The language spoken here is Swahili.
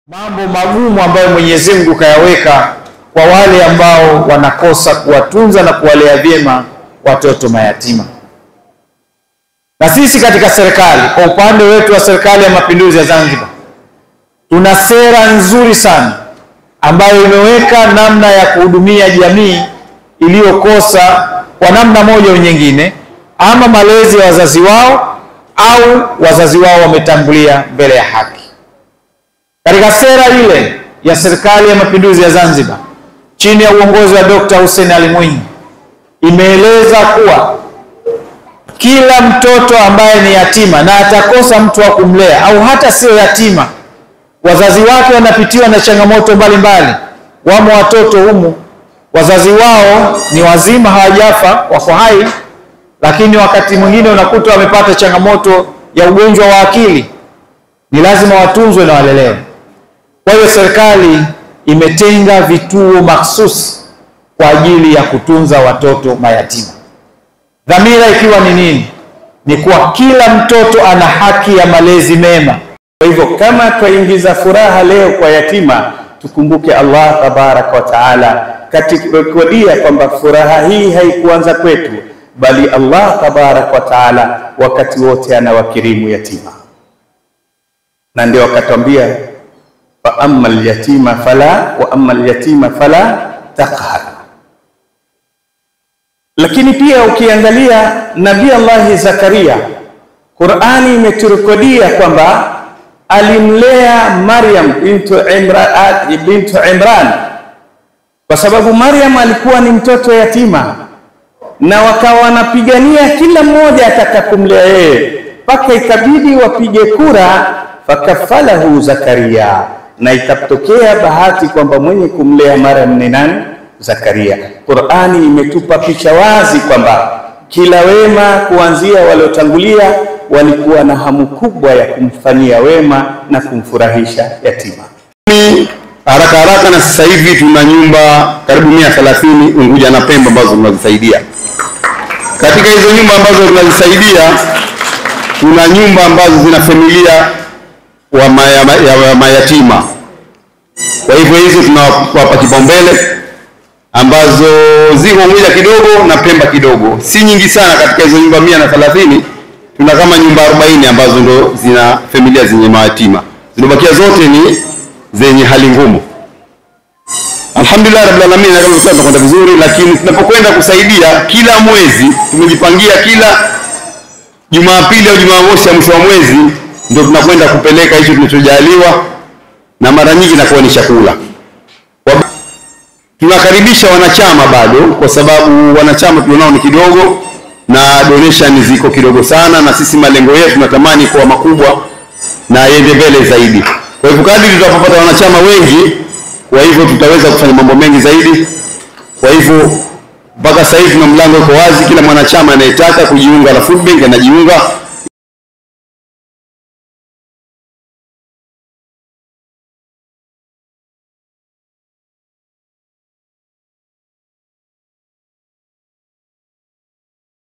mambo magumu ambayo Mwenyezi Mungu kayaweka kwa wale ambao wanakosa kuwatunza na kuwalea vyema watoto mayatima. Na sisi katika serikali, kwa upande wetu wa Serikali ya Mapinduzi ya Zanzibar, tuna sera nzuri sana ambayo imeweka namna ya kuhudumia jamii iliyokosa kwa namna moja au nyingine, ama malezi ya wazazi wao au wazazi wao wametangulia mbele ya haki. Katika sera ile ya Serikali ya Mapinduzi ya Zanzibar chini ya uongozi wa Dr. Hussein Ali Mwinyi imeeleza kuwa kila mtoto ambaye ni yatima na atakosa mtu wa kumlea au hata sio yatima, wazazi wake wanapitiwa na changamoto mbalimbali. Wamo watoto humu wazazi wao ni wazima, hawajafa, wako hai, lakini wakati mwingine unakuta wamepata changamoto ya ugonjwa wa akili, ni lazima watunzwe na walelewe. Kwa hiyo serikali imetenga vituo mahsusi kwa ajili ya kutunza watoto mayatima. Dhamira ikiwa ni nini? Ni kuwa kila mtoto ana haki ya malezi mema. Kwa hivyo kama twaingiza furaha leo kwa yatima, tukumbuke Allah tabaraka wa taala katika kudia kwamba furaha hii haikuanza kwetu, bali Allah tabaraka wa taala wakati wote anawakirimu yatima. Na ndio akatwambia fa ammal yatima fala taqhar. Lakini pia ukiangalia Nabii Allah Zakaria, Qur'ani imeturekodia kwamba alimlea Maryam bintu Imran, kwa sababu Maryam alikuwa ni mtoto yatima, na wakawa wanapigania kila mmoja atakakumlea yeye, mpaka ikabidi wapige kura, fakafalahu Zakaria, na ikatokea bahati kwamba mwenye kumlea Maryam ni nani? Zakaria. Qur'ani imetupa picha wazi kwamba kila wema kuanzia waliotangulia walikuwa na hamu kubwa ya kumfanyia wema na kumfurahisha yatima. Haraka na sasa hivi tuna nyumba karibu 130 Unguja na Pemba ambazo tunazisaidia. Katika hizo nyumba ambazo tunazisaidia, kuna nyumba ambazo zina familia wa mayatima. Kwa hivyo hizo tunawapa kipaumbele, ambazo ziko Unguja kidogo na Pemba kidogo. Si nyingi sana katika hizo nyumba 130, tuna kama nyumba 40 ambazo ndo zina familia zenye mayatima. Zilizobakia zote ni zenye hali ngumu. Alhamdulillah rabbil alamin, na kama tunakwenda vizuri, lakini tunapokwenda kusaidia kila mwezi tumejipangia kila Jumapili au Jumamosi ya mwisho wa mwezi ndio tunakwenda kupeleka hicho tunachojaliwa, na mara nyingi inakuwa ni chakula. Tunakaribisha wanachama bado, kwa sababu wanachama tunao ni kidogo na donation ziko kidogo sana, na sisi malengo yetu tunatamani kuwa makubwa na yende mbele zaidi. Kwa hivyo kadri tutapopata wanachama wengi, kwa hivyo tutaweza kufanya mambo mengi zaidi. Kwa hivyo mpaka sasa hivi na mlango uko wazi, kila mwanachama anayetaka kujiunga na Food Bank anajiunga.